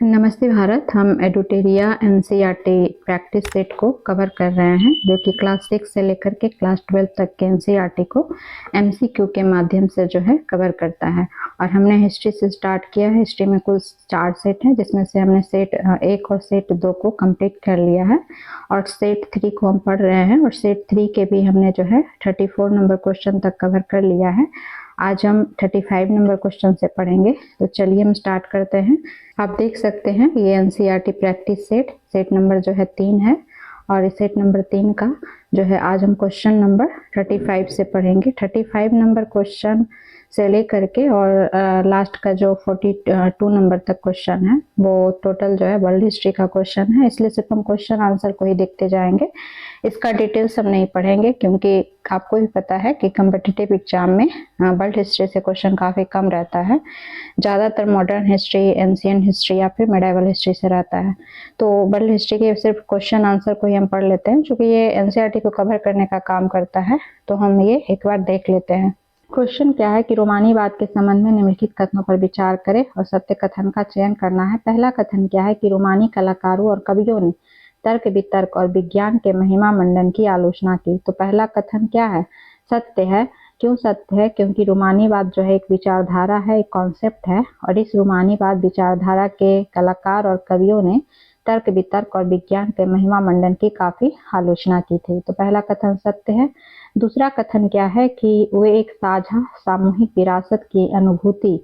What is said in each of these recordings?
नमस्ते भारत। हम एडुटेरिया NCERT practice set को कवर कर रहे हैं, जो कि क्लास 6 से लेकर के क्लास 12 तक के एनसीईआरटी को एमसीक्यू के माध्यम से जो है कवर करता है। और हमने हिस्ट्री से स्टार्ट किया है। हिस्ट्री में कुल 4 सेट हैं, जिसमें से हमने सेट 1 और सेट 2 को कंप्लीट कर लिया है और सेट 3 को हम पढ़ रहे हैं। और सेट 3 के भी हमने जो है 34 नंबर क्वेश्चन तक कवर कर लिया है। आज हम 35 नंबर क्वेश्चन से पढ़ेंगे। तो चलिए हम स्टार्ट करते हैं। आप देख सकते हैं ये एनसीईआरटी प्रैक्टिस सेट नंबर जो है 3 है। और इस सेट नंबर 3 का जो है आज हम क्वेश्चन नंबर 35 से पढ़ेंगे। 35 नंबर क्वेश्चन से लेकर के और लास्ट का जो 42 नंबर तक क्वेश्चन है वो टोटल जो है वर्ल्ड हिस्ट्री का क्वेश्चन है, इसलिए सिर्फ हम क्वेश्चन आंसर को ही देखते जाएंगे। इसका डिटेल्स हम नहीं पढ़ेंगे, क्योंकि आपको भी पता है कि कम्पिटिटिव एग्जाम में वर्ल्ड हिस्ट्री से क्वेश्चन काफ़ी कम रहता है। ज़्यादातर मॉडर्न हिस्ट्री, एंशिएंट हिस्ट्री या फिर मेडिवल हिस्ट्री से रहता है। तो वर्ल्ड हिस्ट्री के सिर्फ क्वेश्चन आंसर को ही हम पढ़ लेते हैं, क्योंकि ये एनसीईआरटी को कवर करने का काम करता है। तो हम ये एक बार देख लेते हैं। क्वेश्चन क्या है कि रोमानीवाद के संबंध में निम्नलिखित कथनों पर विचार करें और सत्य कथन का चयन करना है। पहला कथन क्या है कि रोमानी कलाकारों और कवियों ने तर्क वितर्क और विज्ञान के महिमा मंडन की आलोचना की। तो पहला कथन क्या है? सत्य है। क्यों सत्य है? क्योंकि रोमानीवाद जो है एक विचारधारा है, एक कॉन्सेप्ट है, और इस रोमानीवाद विचारधारा के कलाकार और कवियों ने तर्क वितर्क और विज्ञान के महिमा मंडन की काफी आलोचना की थी। तो पहला कथन सत्य है। दूसरा कथन क्या है कि वे एक साझा सामूहिक विरासत की अनुभूति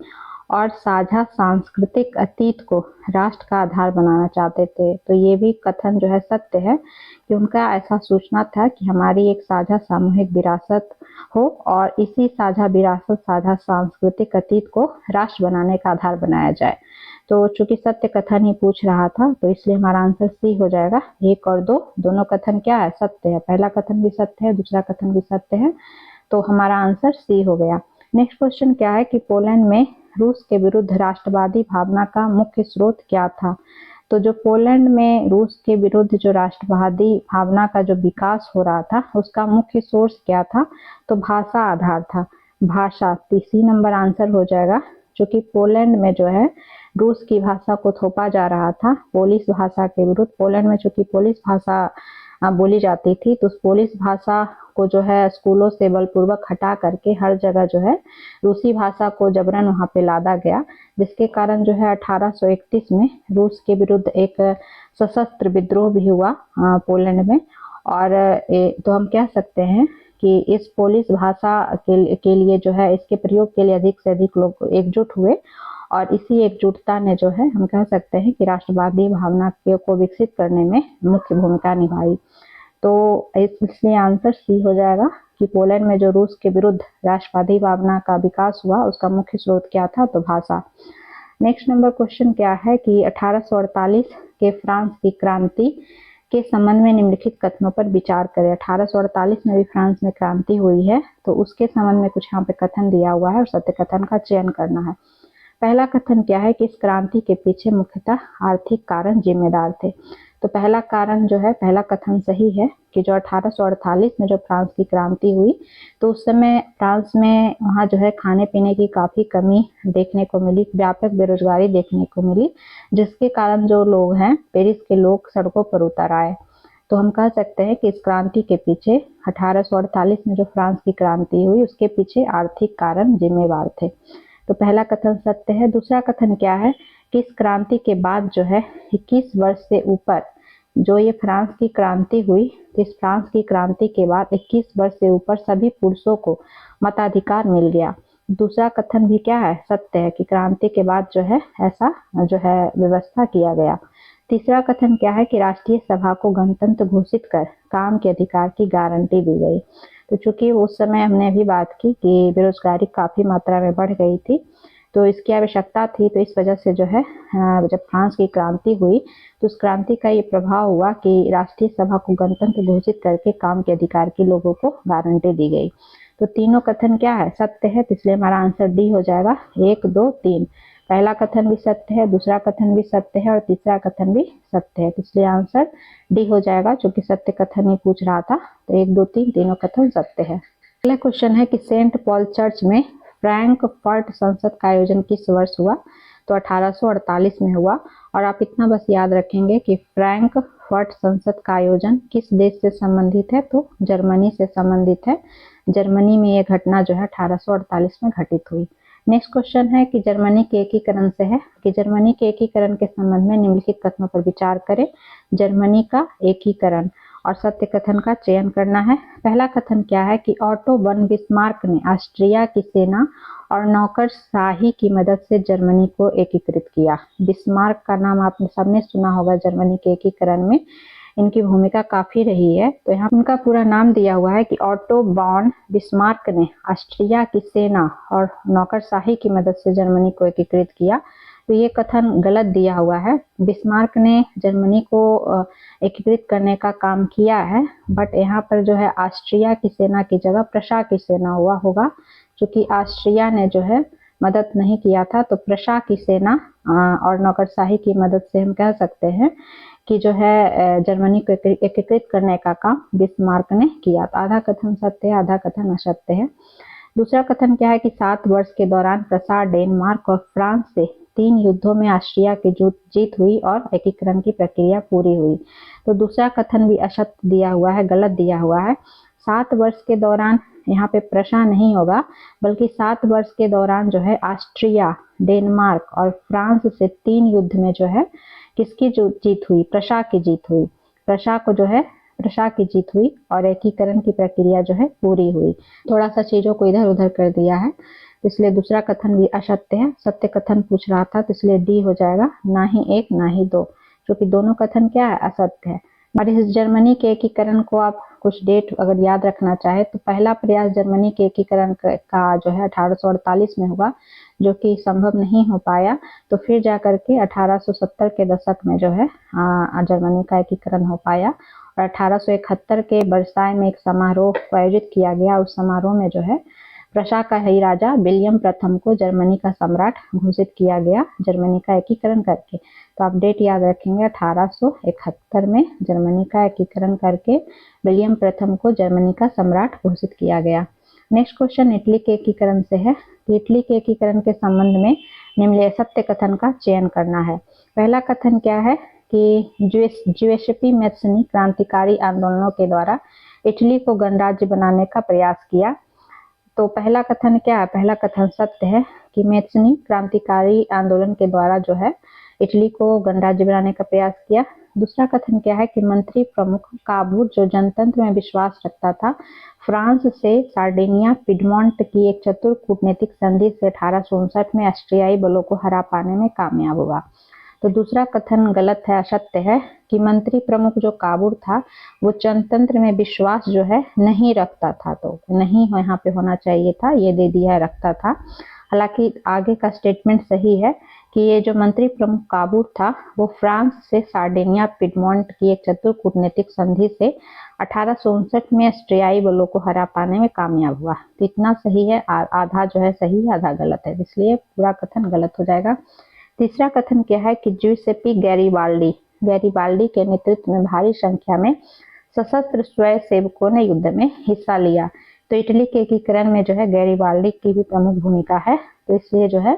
और साझा सांस्कृतिक अतीत को राष्ट्र का आधार बनाना चाहते थे। तो ये भी कथन जो है सत्य है कि उनका ऐसा सोचना था कि हमारी एक साझा सामूहिक विरासत हो और इसी साझा विरासत, साझा सांस्कृतिक अतीत को राष्ट्र बनाने का आधार बनाया जाए। तो चूंकि सत्य कथन ही पूछ रहा था, तो इसलिए हमारा आंसर सी हो जाएगा। 1 और 2 दोनों कथन क्या है? सत्य है। पहला कथन भी सत्य है, दूसरा कथन भी सत्य है, तो हमारा आंसर सी हो गया। नेक्स्ट क्वेश्चन क्या है कि पोलैंड में रूस के विरुद्ध राष्ट्रवादी भावना का मुख्य स्रोत क्या था? तो जो पोलैंड में रूस के विरुद्ध जो राष्ट्रवादी भावना का जो विकास हो रहा था, उसका मुख्य सोर्स क्या था? तो भाषा आधार था। भाषा, तीसरी नंबर आंसर हो जाएगा। क्योंकि पोलैंड में जो है रूस की भाषा को थोपा जा रहा था पोलिश भाषा के विरुद्ध। पोलैंड में चूंकि पोलिश भाषा बोली जाती थी, तो उस पोलिश भाषा को जो है स्कूलों से बलपूर्वक हटा करके हर जगह जो है रूसी भाषा को जबरन वहां पे लादा गया, जिसके कारण जो है 1831 में रूस के विरुद्ध एक सशस्त्र विद्रोह भी हुआ पोलैंड में। और तो हम कह सकते हैं कि इस पोलिश भाषा के लिए जो है, इसके प्रयोग के लिए अधिक से अधिक लोग एकजुट हुए और इसी एकजुटता ने जो है, हम कह सकते हैं कि राष्ट्रवादी भावना को विकसित करने में मुख्य भूमिका निभाई। तो इसलिए आंसर सी हो जाएगा कि पोलैंड में जो रूस के विरुद्ध राष्ट्रवादी भावना का विकास हुआ, उसका मुख्य स्रोत क्या था? तो भाषा। नेक्स्ट नंबर क्वेश्चन क्या है कि 1848 के फ्रांस की क्रांति के संबंध में निम्नलिखित कथनों पर विचार करें। 1848 में भी फ्रांस में क्रांति हुई है, तो उसके संबंध में कुछ यहाँ पे कथन दिया हुआ है और सत्य कथन का चयन करना है। पहला कथन क्या है कि इस क्रांति के पीछे मुख्यतः आर्थिक कारण जिम्मेदार थे। तो पहला कारण जो है, पहला कथन सही है कि जो 1848 में जो फ्रांस की क्रांति हुई, तो उस समय फ्रांस में वहाँ जो है खाने पीने की काफ़ी कमी देखने को मिली, व्यापक बेरोजगारी देखने को मिली, जिसके कारण जो लोग हैं, पेरिस के लोग सड़कों पर उतर आए। तो हम कह सकते हैं कि इस क्रांति के पीछे 1848 में जो फ्रांस की क्रांति हुई, उसके पीछे आर्थिक कारण जिम्मेवार थे। तो पहला कथन सत्य है। दूसरा कथन क्या है कि इस क्रांति के बाद जो है 21 वर्ष से ऊपर जो ये फ्रांस की क्रांति हुई, तो इस फ्रांस की क्रांति के बाद 21 वर्ष से ऊपर सभी पुरुषों को मताधिकार मिल गया। दूसरा कथन भी क्या है? सत्य है कि क्रांति के बाद जो है ऐसा जो है व्यवस्था किया गया। तीसरा कथन क्या है कि राष्ट्रीय सभा को गणतंत्र घोषित कर काम के अधिकार की गारंटी दी गई। तो चूंकि उस समय हमने अभी बात की कि बेरोजगारी काफी मात्रा में बढ़ गई थी, तो इसकी आवश्यकता थी, तो इस वजह से जो है जब फ्रांस की क्रांति हुई, तो उस क्रांति का ये प्रभाव हुआ कि राष्ट्रीय सभा को गणतंत्र घोषित करके काम के अधिकार की लोगों को गारंटी दी गई। तो तीनों कथन क्या है? सत्य है। तो इसलिए हमारा आंसर डी हो जाएगा। 1, 2, 3। पहला कथन भी सत्य है, दूसरा कथन भी सत्य है और तीसरा कथन भी सत्य है। तो इसलिए आंसर डी हो जाएगा, क्योंकि सत्य कथन ही पूछ रहा था। तो 1, 2, 3 तीनों कथन सत्य है। अगला क्वेश्चन है कि सेंट पॉल चर्च में फ्रैंकफर्ट संसद का आयोजन किस वर्ष हुआ? तो 1848 में हुआ। और आप इतना बस याद रखेंगे कि फ्रैंकफर्ट संसद का आयोजन किस देश से संबंधित है, तो जर्मनी से संबंधित है। जर्मनी में ये घटना जो है 1848 में घटित हुई। नेक्स्ट क्वेश्चन है कि जर्मनी के एकीकरण से है कि जर्मनी के एकीकरण के संबंध में निम्नलिखित कथनों पर विचार करें। जर्मनी का एकीकरण और सत्य कथन का चयन करना है। पहला कथन क्या है कि ऑटो वन बिस्मार्क ने ऑस्ट्रिया की सेना और नौकरशाही की मदद से जर्मनी को एकीकृत किया। बिस्मार्क का नाम आपने सबने सुना होगा। जर्मनी के एकीकरण में इनकी भूमिका काफी रही है। तो यहाँ उनका पूरा नाम दिया हुआ है कि ऑटो वॉन बिस्मार्क ने ऑस्ट्रिया की सेना और नौकरशाही की मदद से जर्मनी को एकीकृत किया। तो ये कथन गलत दिया हुआ है। बिस्मार्क ने जर्मनी को एकीकृत करने का काम किया है, बट यहाँ पर जो है ऑस्ट्रिया की सेना की जगह प्रशा की सेना हुआ होगा, क्योंकि ऑस्ट्रिया ने जो है मदद नहीं किया था। तो प्रशा की सेना और नौकरशाही की मदद से हम कह सकते हैं कि जो है जर्मनी को एकीकृत करने का काम बिस्मार्क ने किया। तो आधा कथन सत्य है, आधा कथन असत्य है। दूसरा कथन क्या है कि 7 वर्ष के दौरान प्रशा, डेनमार्क और फ्रांस से 3 युद्धों में ऑस्ट्रिया की जीत हुई और एकीकरण की प्रक्रिया पूरी हुई। तो दूसरा कथन भी असत्य दिया हुआ है, गलत दिया हुआ है। 7 वर्ष के दौरान यहाँ पे प्रशा नहीं होगा, बल्कि 7 वर्ष के दौरान जो है ऑस्ट्रिया, डेनमार्क और फ्रांस से 3 युद्ध में जो है किसकी जीत हुई? प्रशा की जीत हुई। प्रशा की जीत हुई और एकीकरण की प्रक्रिया जो है पूरी हुई। थोड़ा सा चीजों को इधर उधर कर दिया है, इसलिए दूसरा कथन भी असत्य है। सत्य कथन पूछ रहा था, तो इसलिए डी हो जाएगा, ना ही 1 ना ही 2, क्योंकि दोनों कथन क्या है? असत्य है। और इस जर्मनी के एकीकरण को आप कुछ डेट अगर याद रखना चाहे तो पहला प्रयास जर्मनी के एकीकरण का जो है 1848 में हुआ, जो कि संभव नहीं हो पाया। तो फिर जाकर के 1870 के दशक में जो है जर्मनी का एकीकरण हो पाया। और 1871 के वर्साय में एक समारोह को आयोजित किया गया। उस समारोह में जो है प्रशा का ही राजा विलियम प्रथम को जर्मनी का सम्राट घोषित किया गया, जर्मनी का एकीकरण करके। तो आप डेट याद रखेंगे, 1871 में जर्मनी का एकीकरण करके विलियम प्रथम को जर्मनी का सम्राट घोषित किया गया। नेक्स्ट क्वेश्चन इटली के एकीकरण से है। इटली के एकीकरण के संबंध में निम्नलिखित सत्य कथन का चयन करना है। पहला कथन क्या है कि ज्यूसेप्पे मैत्सनी क्रांतिकारी आंदोलनों के द्वारा इटली को गणराज्य बनाने का प्रयास किया। तो पहला कथन क्या है? पहला कथन सत्य है कि मैत्सनी क्रांतिकारी आंदोलन के द्वारा जो है इटली को गणराज्य बनाने का प्रयास किया। दूसरा कथन क्या है कि मंत्री प्रमुख काबूर जो जनतंत्र में विश्वास रखता था, फ्रांस से सार्डिनिया पिडमोंट की एक चतुर कूटनीतिक संधि से 1859 में ऑस्ट्रियाई बलों को हरा पाने में कामयाब हुआ। तो दूसरा कथन गलत है, असत्य है कि मंत्री प्रमुख जो काबूर था वो जनतंत्र में विश्वास जो है नहीं रखता था। तो नहीं यहाँ पे होना चाहिए था, ये दे दिया है रखता था। हालांकि आगे का स्टेटमेंट सही है कि ये जो मंत्री प्रमुख काबूर था वो फ्रांस से सार्डिनिया पिडमोंट की एक चतुर कूटनीतिक संधि से 1859 में ऑस्ट्रियाई बलों को हरा पाने में कामयाब हुआ। तो इतना सही है, आधा जो है सही है, आधा गलत है, इसलिए पूरा कथन गलत हो जाएगा। तीसरा कथन क्या है कि ज्यूसेप्पे गैरिबाल्डी के नेतृत्व में भारी संख्या में सशस्त्र स्वयंसेवकों ने युद्ध में हिस्सा लिया। तो इटली के एकीकरण में जो है गैरिबाल्डी की भी प्रमुख भूमिका है। तो इसलिए जो है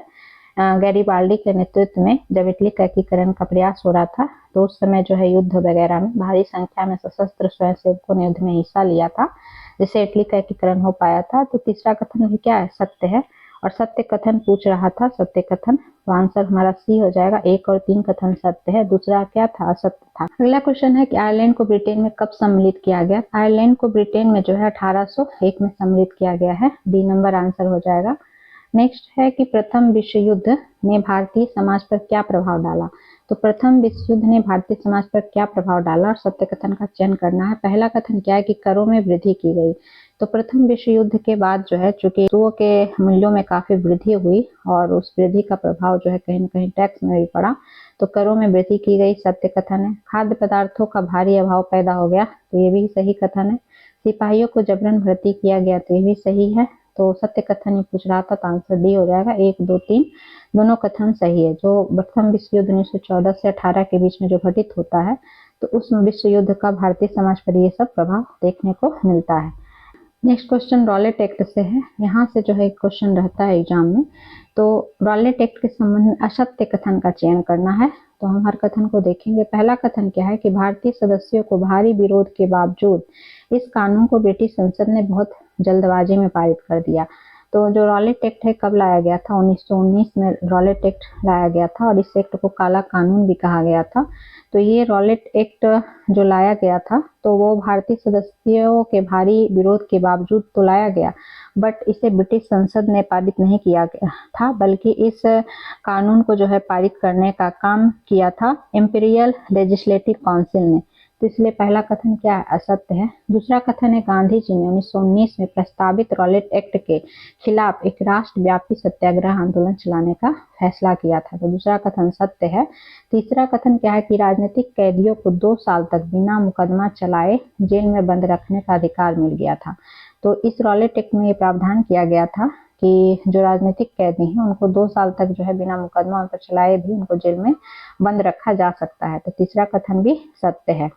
गैरिबाल्डी के नेतृत्व में जब इटली का एकीकरण का प्रयास हो रहा था, तो उस समय जो है युद्ध वगैरह में भारी संख्या में सशस्त्र स्वयंसेवकों ने युद्ध में हिस्सा लिया था, जिससे इटली का एकीकरण हो पाया था। तो तीसरा कथन भी क्या है? सत्य है। और सत्य कथन पूछ रहा था, सत्य कथन, तो आंसर हमारा सी हो जाएगा। 1 और 3 कथन सत्य है, दूसरा क्या था? असत्य था। अगला क्वेश्चन है कि आयरलैंड को ब्रिटेन में कब सम्मिलित किया गया? आयरलैंड को ब्रिटेन में जो है 1801 में सम्मिलित किया गया है, बी नंबर आंसर हो जाएगा। नेक्स्ट है कि प्रथम विश्व युद्ध ने भारतीय समाज पर क्या प्रभाव डाला? तो प्रथम विश्व युद्ध ने भारतीय समाज पर क्या प्रभाव डाला और सत्य कथन का चयन करना है। पहला कथन क्या है कि करों में वृद्धि की गई। तो प्रथम विश्व युद्ध के बाद जो है चूंकि वस्तुओं के मूल्यों में काफी वृद्धि हुई और उस वृद्धि का प्रभाव जो है कहीं न कहीं टैक्स में भी पड़ा, तो करों में वृद्धि की गई, सत्य कथन है। खाद्य पदार्थों का भारी अभाव पैदा हो गया, तो ये भी सही कथन है। सिपाहियों को जबरन भर्ती किया गया, तो ये भी सही है। तो सत्य कथन ही पूछ रहा था, तो आंसर डी हो जाएगा। 1, 2, 3 दोनों कथन सही है। जो प्रथम विश्व युद्ध 1914 से 18 के बीच में जो घटित होता है, तो उस विश्व युद्ध का भारतीय समाज पर ये सब प्रभाव देखने को मिलता है। नेक्स्ट क्वेश्चन रॉलेट एक्ट से है। यहाँ से जो है क्वेश्चन रहता है एग्जाम में, तो रॉलेट एक्ट के संबंध में असत्य कथन का चयन करना है। तो हम हर कथन को देखेंगे। पहला कथन क्या है कि भारतीय सदस्यों को भारी विरोध के बावजूद इस कानून को ब्रिटिश संसद ने बहुत जल्दबाजी में पारित कर दिया। तो जो रॉलेट एक्ट है कब लाया गया था? 1919 में रॉलेट एक्ट लाया गया था और इस एक्ट को काला कानून भी कहा गया था। तो ये रॉलेट एक्ट जो लाया गया था तो वो भारतीय सदस्यों के भारी विरोध के बावजूद तो लाया गया, बट इसे ब्रिटिश संसद ने पारित नहीं किया गया था, बल्कि इस कानून को जो है पारित करने का काम किया था इंपीरियल लेजिस्लेटिव काउंसिल ने। तो इसलिए पहला कथन क्या है? असत्य है। दूसरा कथन है गांधी जी ने 1919 में प्रस्तावित रॉलेट एक्ट के खिलाफ एक राष्ट्रव्यापी सत्याग्रह आंदोलन चलाने का फैसला किया था। तो दूसरा कथन सत्य है। तीसरा कथन क्या है कि राजनीतिक कैदियों को 2 साल तक बिना मुकदमा चलाए जेल में बंद रखने का अधिकार मिल गया था। तो इस रॉलेट एक्ट में ये प्रावधान किया गया था कि जो राजनीतिक कैदी हैं उनको 2 साल तक जो है बिना मुकदमा उन पर चलाए भी उनको जेल में बंद रखा जा सकता है। तो तीसरा कथन भी सत्य है।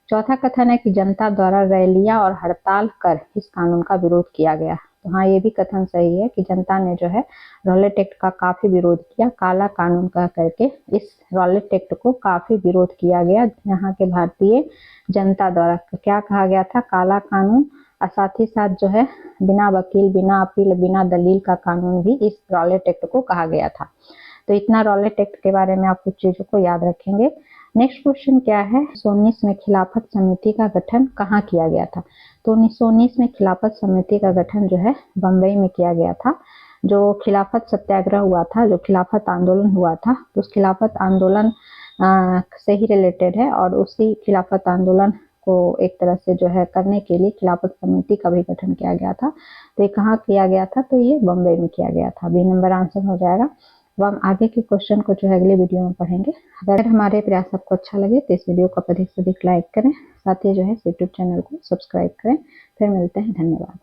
चौथा कथन है कि जनता द्वारा रैलियां और हड़ताल कर इस कानून का विरोध किया गया। तो हाँ, ये भी कथन सही है कि जनता ने जो है रॉलेट एक्ट का काफी विरोध किया। काला कानून कह करके इस रॉलेट एक्ट को काफी विरोध किया गया यहाँ के भारतीय जनता द्वारा। क्या कहा गया था? काला कानून, और साथ ही साथ जो है बिना वकील, बिना अपील, बिना दलील का कानून भी इस रॉलेट एक्ट को कहा गया था। तो इतना रॉलेट एक्ट के बारे में आप कुछ चीजों को याद रखेंगे। नेक्स्ट क्वेश्चन क्या है? 1919 में खिलाफत समिति का गठन कहाँ किया गया था? तो 1919 में खिलाफत समिति का गठन जो है बम्बई में किया गया था। जो खिलाफत सत्याग्रह हुआ था, जो खिलाफत आंदोलन हुआ था, तो उस खिलाफत आंदोलन से ही रिलेटेड है और उसी खिलाफत आंदोलन को एक तरह से जो है करने के लिए खिलाफत समिति का भी गठन किया गया था। तो ये कहाँ किया गया था? तो ये बम्बई में किया गया था। बी नंबर आंसर हो जाएगा। अब हम आगे के क्वेश्चन को जो है अगले वीडियो में पढ़ेंगे। अगर हमारे प्रयास आपको अच्छा लगे तो इस वीडियो को अधिक से अधिक लाइक करें, साथ ही जो है यूट्यूब चैनल को सब्सक्राइब करें। फिर मिलते हैं। धन्यवाद।